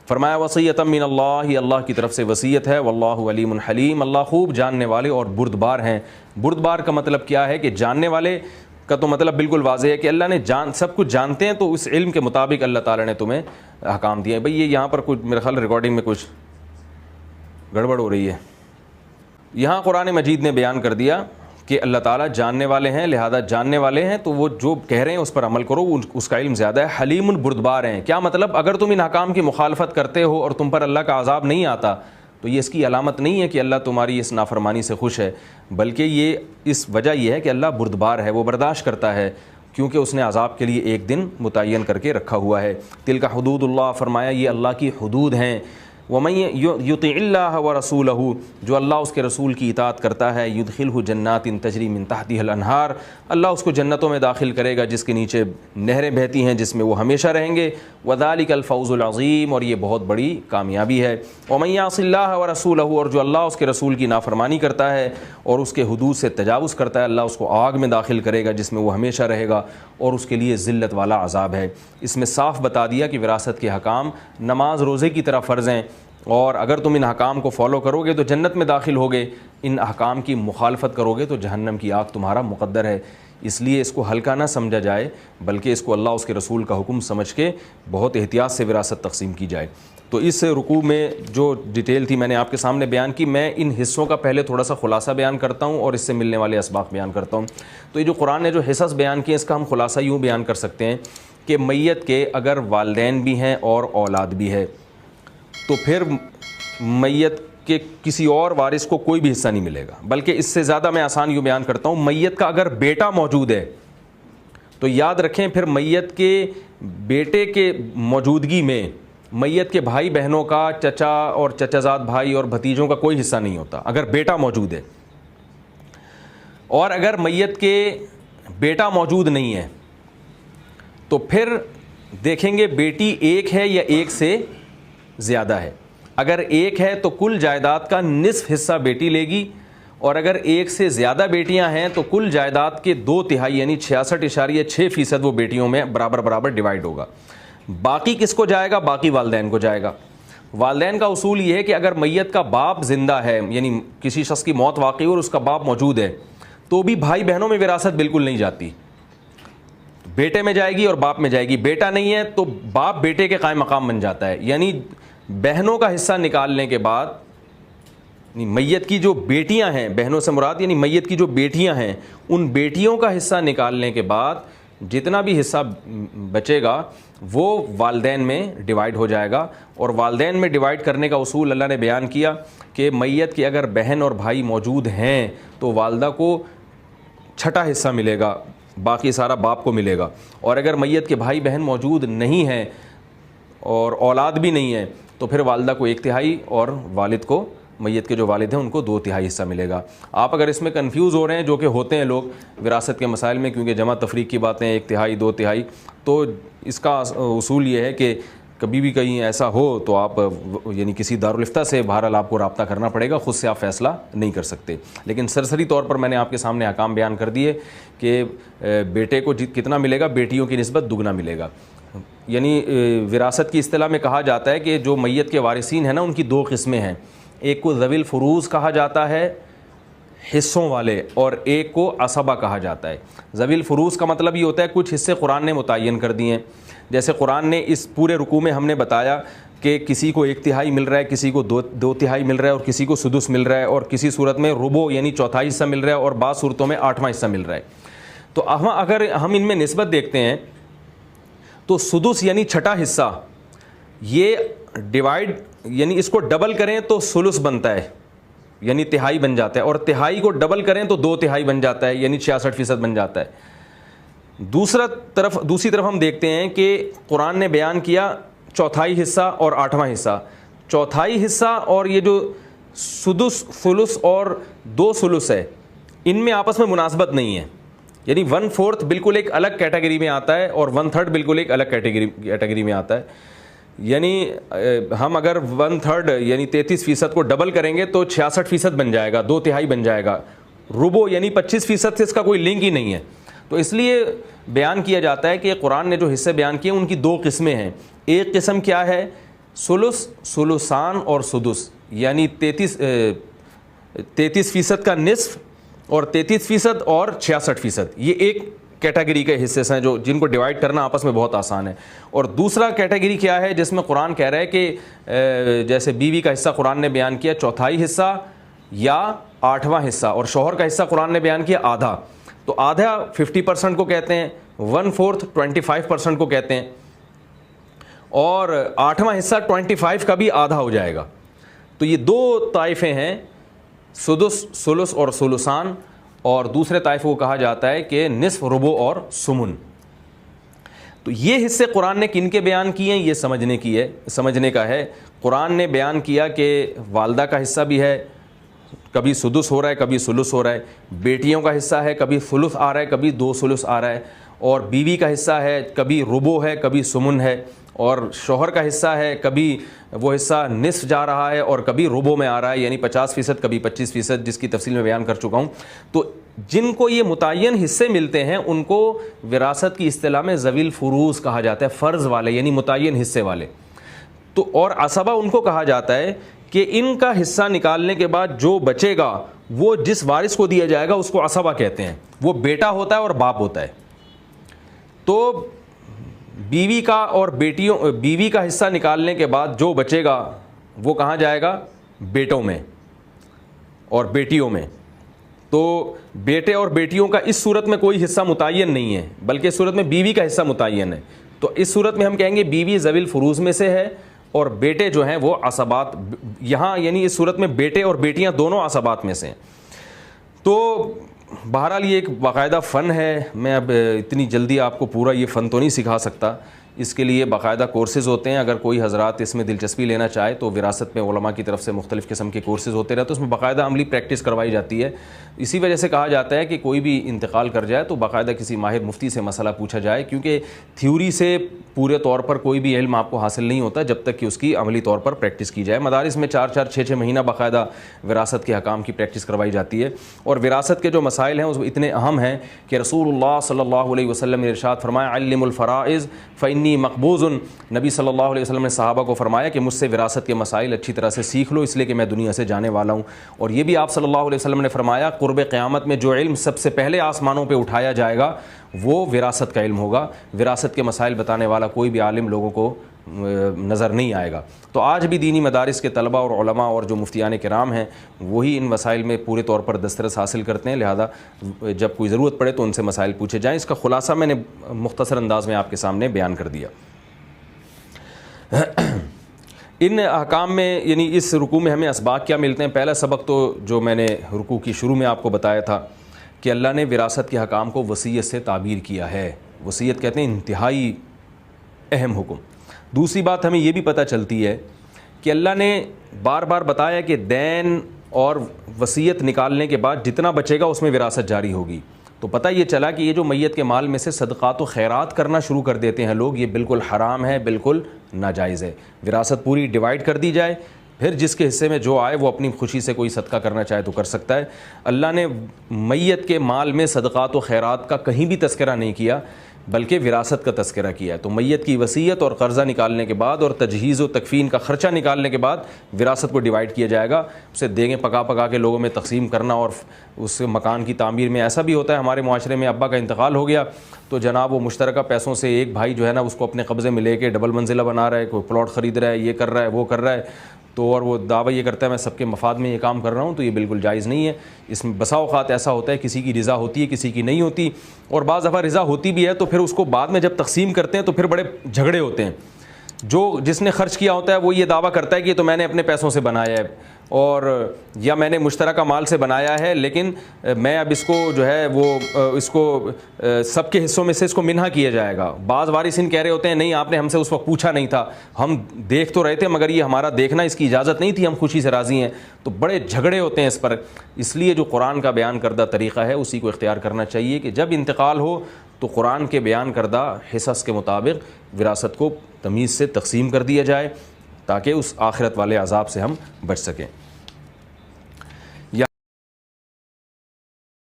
فرمایا وصیۃ من اللہ، اللہ کی طرف سے وصیت ہے، واللہ علیم حلیم، اللہ خوب جاننے والے اور بردبار ہیں۔ بردبار کا مطلب کیا ہے کہ جاننے والے کا تو مطلب بالکل واضح ہے کہ اللہ نے سب کچھ جانتے ہیں، تو اس علم کے مطابق اللہ تعالیٰ نے تمہیں احکام دیے ہیں۔ بھئی یہ یہاں پر کچھ میرے خیال ریکارڈنگ میں کچھ گڑبڑ ہو رہی ہے۔ یہاں قرآن مجید نے بیان کر دیا کہ اللہ تعالیٰ جاننے والے ہیں، لہذا جاننے والے ہیں تو وہ جو کہہ رہے ہیں اس پر عمل کرو، اس کا علم زیادہ ہے۔ حلیم بردبار ہیں، کیا مطلب؟ اگر تم ان احکام کی مخالفت کرتے ہو اور تم پر اللہ کا عذاب نہیں آتا تو یہ اس کی علامت نہیں ہے کہ اللہ تمہاری اس نافرمانی سے خوش ہے، بلکہ یہ اس وجہ یہ ہے کہ اللہ بردبار ہے، وہ برداشت کرتا ہے، کیونکہ اس نے عذاب کے لیے ایک دن متعین کر کے رکھا ہوا ہے۔ تلک حدود اللہ، فرمایا یہ اللہ کی حدود ہیں۔ وَمَن يُطِعِ اللَّهَ وَرَسُولَهُ، جو اللہ اس کے رسول کی اطاعت کرتا ہے، يُدْخِلْهُ جَنَّاتٍ تَجْرِي مِن تَحْتِهَا الْأَنْهَارُ، اللہ اس کو جنتوں میں داخل کرے گا جس کے نیچے نہریں بہتی ہیں، جس میں وہ ہمیشہ رہیں گے۔ وَذَلِكَ الْفَوْزُ الْعَظِيمُ، اور یہ بہت بڑی کامیابی ہے۔ وَمَن يَعْصِ اللَّهَ وَرَسُولَهُ، اور جو اللہ اس کے رسول کی نافرمانی کرتا ہے اور اس کے حدود سے تجاوز کرتا ہے، اللہ اس کو آگ میں داخل کرے گا جس میں وہ ہمیشہ رہے گا، اور اس کے لیے ذلت والا عذاب ہے۔ اس میں صاف بتا دیا کہ وراثت کے حکام نماز روزے کی طرح فرض ہیں، اور اگر تم ان احکام کو فالو کرو گے تو جنت میں داخل ہوگے، ان احکام کی مخالفت کرو گے تو جہنم کی آگ تمہارا مقدر ہے۔ اس لیے اس کو ہلکا نہ سمجھا جائے، بلکہ اس کو اللہ اس کے رسول کا حکم سمجھ کے بہت احتیاط سے وراثت تقسیم کی جائے۔ تو اس رکوع میں جو ڈیٹیل تھی میں نے آپ کے سامنے بیان کی، میں ان حصوں کا پہلے تھوڑا سا خلاصہ بیان کرتا ہوں اور اس سے ملنے والے اسباق بیان کرتا ہوں۔ تو یہ جو قرآن نے جو حصص بیان کیے، اس کا ہم خلاصہ یوں بیان کر سکتے ہیں کہ میت کے اگر والدین بھی ہیں اور اولاد بھی ہے تو پھر میت کے کسی اور وارث کو کوئی بھی حصہ نہیں ملے گا، بلکہ اس سے زیادہ میں آسان یوں بیان کرتا ہوں، میت کا اگر بیٹا موجود ہے تو یاد رکھیں پھر میت کے بیٹے کے موجودگی میں میت کے بھائی بہنوں کا، چچا اور چچا زاد بھائی اور بھتیجوں کا کوئی حصہ نہیں ہوتا اگر بیٹا موجود ہے۔ اور اگر میت کے بیٹا موجود نہیں ہے تو پھر دیکھیں گے بیٹی ایک ہے یا ایک سے زیادہ ہے۔ اگر ایک ہے تو کل جائیداد کا نصف حصہ بیٹی لے گی، اور اگر ایک سے زیادہ بیٹیاں ہیں تو کل جائیداد کے 2/3 یعنی 66.6% وہ بیٹیوں میں برابر برابر ڈیوائیڈ ہوگا۔ باقی کس کو جائے گا؟ باقی والدین کو جائے گا۔ والدین کا اصول یہ ہے کہ اگر میت کا باپ زندہ ہے، یعنی کسی شخص کی موت واقع اور اس کا باپ موجود ہے، تو بھی بھائی بہنوں میں وراثت بالکل نہیں جاتی، بیٹے میں جائے گی اور باپ میں جائے گی۔ بیٹا نہیں ہے تو باپ بیٹے کے قائم مقام بن جاتا ہے، یعنی بہنوں کا حصہ نکالنے کے بعد میت کی جو بیٹیاں ہیں، بہنوں سے مراد یعنی میت کی جو بیٹیاں ہیں، ان بیٹیوں کا حصہ نکالنے کے بعد جتنا بھی حصہ بچے گا وہ والدین میں ڈیوائیڈ ہو جائے گا۔ اور والدین میں ڈیوائیڈ کرنے کا اصول اللہ نے بیان کیا کہ میت کے اگر بہن اور بھائی موجود ہیں تو والدہ کو چھٹا حصہ ملے گا، باقی سارا باپ کو ملے گا۔ اور اگر میت کے بھائی بہن موجود نہیں ہیں اور اولاد بھی نہیں ہے تو پھر والدہ کو 1/3 اور والد کو، میت کے جو والد ہیں ان کو 2/3 حصہ ملے گا۔ آپ اگر اس میں کنفیوز ہو رہے ہیں، جو کہ ہوتے ہیں لوگ وراثت کے مسائل میں، کیونکہ جمع تفریق کی باتیں 1/3 2/3، تو اس کا اصول یہ ہے کہ کبھی بھی کہیں ایسا ہو تو آپ یعنی کسی دارالفتہ سے بہرحال آپ کو رابطہ کرنا پڑے گا، خود سے آپ فیصلہ نہیں کر سکتے۔ لیکن سرسری طور پر میں نے آپ کے سامنے احکام بیان کر دیے کہ بیٹے کو کتنا ملے گا، بیٹیوں کی نسبت دگنا ملے گا۔ یعنی وراثت کی اصطلاح میں کہا جاتا ہے کہ جو میت کے وارثین ہیں نا، ان کی 2 قسمیں ہیں، ایک کو ذوی الفروض کہا جاتا ہے حصوں والے، اور ایک کو عصبہ کہا جاتا ہے۔ ذوی الفروض کا مطلب یہ ہوتا ہے کچھ حصے قرآن نے متعین کر دیے ہیں، جیسے قرآن نے اس پورے رکوع میں ہم نے بتایا کہ کسی کو 1/3 مل رہا ہے، کسی کو 2/3 مل رہا ہے، اور کسی کو سدس مل رہا ہے، اور کسی صورت میں ربع یعنی 1/4 حصہ مل رہا ہے، اور بعض صورتوں میں 8واں حصہ مل رہا ہے۔ تو اگر ہم ان میں نسبت دیکھتے ہیں تو سدس یعنی چھٹا حصہ، یہ ڈیوائیڈ یعنی اس کو ڈبل کریں تو ثلث بنتا ہے، یعنی تہائی بن جاتا ہے، اور تہائی کو ڈبل کریں تو 2/3 بن جاتا ہے، یعنی 66% بن جاتا ہے۔ دوسری طرف ہم دیکھتے ہیں کہ قرآن نے بیان کیا 1/4 حصہ اور 8واں حصہ۔ 1/4 حصہ اور یہ جو سدس، ثلث اور 2 ثلث ہے، ان میں آپس میں مناسبت نہیں ہے، یعنی 1/4 بالکل ایک الگ کیٹیگری میں آتا ہے اور 1/3 بالکل ایک الگ کیٹیگری میں آتا ہے۔ یعنی ہم اگر 1/3 یعنی 33% کو ڈبل کریں گے تو 66% بن جائے گا، 2/3 بن جائے گا۔ ربع یعنی 25% سے اس کا کوئی لنک ہی نہیں ہے۔ تو اس لیے بیان کیا جاتا ہے کہ قرآن نے جو حصے بیان کیے ان کی 2 قسمیں ہیں۔ ایک قسم کیا ہے سلس، سلسان اور سدس، یعنی 33% کا نصف اور 33% اور 66%، یہ ایک کیٹیگری کے حصے ہیں جو جن کو ڈیوائڈ کرنا آپس میں بہت آسان ہے. اور دوسرا کیٹیگری کیا ہے جس میں قرآن کہہ رہا ہے کہ جیسے بیوی کا حصہ قرآن نے بیان کیا 1/4 حصہ یا 8واں حصہ، اور شوہر کا حصہ قرآن نے بیان کیا آدھا. تو آدھا 50% کو کہتے ہیں، 1/4 25% کو کہتے ہیں، اور 8واں حصہ 25 کا بھی آدھا ہو جائے گا. تو یہ 2 طائفے ہیں، سدس، سلس اور سلسان، اور دوسرے طائفے کو کہا جاتا ہے کہ نصف، ربع اور سمن. تو یہ حصے قرآن نے کن کے بیان کیے ہیں، یہ سمجھنے کا ہے. قرآن نے بیان کیا کہ والدہ کا حصہ بھی ہے، کبھی سدس ہو رہا ہے کبھی سلس ہو رہا ہے، بیٹیوں کا حصہ ہے کبھی ثلث آ رہا ہے کبھی 2 ثلث آ رہا ہے، اور بیوی کا حصہ ہے کبھی ربع ہے کبھی سمن ہے، اور شوہر کا حصہ ہے کبھی وہ حصہ نصف جا رہا ہے اور کبھی ربع میں آ رہا ہے، یعنی 50% کبھی 25%، جس کی تفصیل میں بیان کر چکا ہوں. تو جن کو یہ متعین حصے ملتے ہیں ان کو وراثت کی اصطلاح میں ذوی الفروض کہا جاتا ہے، فرض والے یعنی متعین حصے والے. تو اور عصبہ ان کو کہا جاتا ہے کہ ان کا حصہ نکالنے کے بعد جو بچے گا وہ جس وارث کو دیا جائے گا اس کو عصبہ کہتے ہیں. وہ بیٹا ہوتا ہے اور باپ ہوتا ہے. تو بیوی کا اور بیوی کا حصہ نکالنے کے بعد جو بچے گا وہ کہاں جائے گا، بیٹوں میں اور بیٹیوں میں. تو بیٹے اور بیٹیوں کا اس صورت میں کوئی حصہ متعین نہیں ہے، بلکہ اس صورت میں بیوی کا حصہ متعین ہے. تو اس صورت میں ہم کہیں گے بیوی ذوی الفروض میں سے ہے اور بیٹے جو ہیں وہ عصبات، یہاں یعنی اس صورت میں بیٹے اور بیٹیاں دونوں عصبات میں سے ہیں. تو بہرحال یہ ایک باقاعدہ فن ہے، میں اب اتنی جلدی آپ کو پورا یہ فن تو نہیں سکھا سکتا، اس کے لیے باقاعدہ کورسز ہوتے ہیں. اگر کوئی حضرات اس میں دلچسپی لینا چاہے تو وراثت میں علماء کی طرف سے مختلف قسم کے کورسز ہوتے رہتے ہیں، اس میں باقاعدہ عملی پریکٹس کروائی جاتی ہے. اسی وجہ سے کہا جاتا ہے کہ کوئی بھی انتقال کر جائے تو باقاعدہ کسی ماہر مفتی سے مسئلہ پوچھا جائے، کیونکہ تھیوری سے پورے طور پر کوئی بھی علم آپ کو حاصل نہیں ہوتا جب تک کہ اس کی عملی طور پر پریکٹس کی جائے. مدارس میں 4-4 6-6 مہینہ باقاعدہ وراثت کے احکام کی پریکٹس کروائی جاتی ہے. اور وراثت کے جو مسائل ہیں وہ اتنے اہم ہیں کہ رسول اللہ صلی اللہ علیہ وسلم نے ارشاد فرمایا علم الفرائض فانی مقبوض. نبی صلی اللہ علیہ وسلم نے صحابہ کو فرمایا کہ مجھ سے وراثت کے مسائل اچھی طرح سے سیکھ لو، اس لیے کہ میں دنیا سے جانے والا ہوں. اور یہ بھی آپ صلی اللہ علیہ وسلم نے فرمایا قرب قیامت میں جو علم سب سے پہلے آسمانوں پہ اٹھایا جائے گا وہ وراثت کا علم ہوگا. وراثت کے مسائل بتانے والا کوئی بھی عالم لوگوں کو نظر نہیں آئے گا. تو آج بھی دینی مدارس کے طلبہ اور علماء اور جو مفتیان کرام ہیں وہی ان مسائل میں پورے طور پر دسترس حاصل کرتے ہیں، لہذا جب کوئی ضرورت پڑے تو ان سے مسائل پوچھے جائیں. اس کا خلاصہ میں نے مختصر انداز میں آپ کے سامنے بیان کر دیا. ان احکام میں یعنی اس رکوع میں ہمیں اسباق کیا ملتے ہیں. پہلا سبق تو جو میں نے رکوع کی شروع میں آپ کو بتایا تھا کہ اللہ نے وراثت کے حکام کو وصیت سے تعبیر کیا ہے. وصیت کہتے ہیں انتہائی اہم حکم. دوسری بات ہمیں یہ بھی پتہ چلتی ہے کہ اللہ نے بار بار بتایا کہ دین اور وصیت نکالنے کے بعد جتنا بچے گا اس میں وراثت جاری ہوگی. تو پتہ یہ چلا کہ یہ جو میت کے مال میں سے صدقات و خیرات کرنا شروع کر دیتے ہیں لوگ، یہ بالکل حرام ہے، بالکل ناجائز ہے. وراثت پوری ڈیوائیڈ کر دی جائے، پھر جس کے حصے میں جو آئے وہ اپنی خوشی سے کوئی صدقہ کرنا چاہے تو کر سکتا ہے. اللہ نے میت کے مال میں صدقات و خیرات کا کہیں بھی تذکرہ نہیں کیا بلکہ وراثت کا تذکرہ کیا ہے. تو میت کی وصیت اور قرضہ نکالنے کے بعد اور تجہیز و تکفین کا خرچہ نکالنے کے بعد وراثت کو ڈیوائیڈ کیا جائے گا. اسے دیگیں پکا کے لوگوں میں تقسیم کرنا، اور اس مکان کی تعمیر میں ایسا بھی ہوتا ہے ہمارے معاشرے میں، ابا کا انتقال ہو گیا تو جناب وہ مشترکہ پیسوں سے ایک بھائی جو ہے نا اس کو اپنے قبضے میں لے کے ڈبل منزلہ بنا رہا ہے، کوئی پلاٹ خرید رہا ہے، یہ کر رہا ہے وہ کر رہا ہے، تو اور وہ دعویٰ یہ کرتا ہے میں سب کے مفاد میں یہ کام کر رہا ہوں. تو یہ بالکل جائز نہیں ہے. اس میں بسا اوقات ایسا ہوتا ہے کسی کی رضا ہوتی ہے کسی کی نہیں ہوتی، اور بعض دفعہ رضا ہوتی بھی ہے تو پھر اس کو بعد میں جب تقسیم کرتے ہیں تو پھر بڑے جھگڑے ہوتے ہیں. جس نے خرچ کیا ہوتا ہے وہ یہ دعویٰ کرتا ہے کہ یہ تو میں نے اپنے پیسوں سے بنایا ہے، اور یا میں نے مشترکہ مال سے بنایا ہے، لیکن میں اب اس کو جو ہے وہ اس کو سب کے حصوں میں سے اس کو منحا کیا جائے گا. بعض وارثین کہہ رہے ہوتے ہیں نہیں آپ نے ہم سے اس وقت پوچھا نہیں تھا، ہم دیکھ تو رہے تھے مگر یہ ہمارا دیکھنا اس کی اجازت نہیں تھی، ہم خوشی سے راضی ہیں. تو بڑے جھگڑے ہوتے ہیں اس پر. اس لیے جو قرآن کا بیان کردہ طریقہ ہے اسی کو اختیار کرنا چاہیے کہ جب انتقال ہو تو قرآن کے بیان کردہ حصص کے مطابق وراثت کو تمیز سے تقسیم کر دیا جائے تاکہ اس آخرت والے عذاب سے ہم بچ سکیں.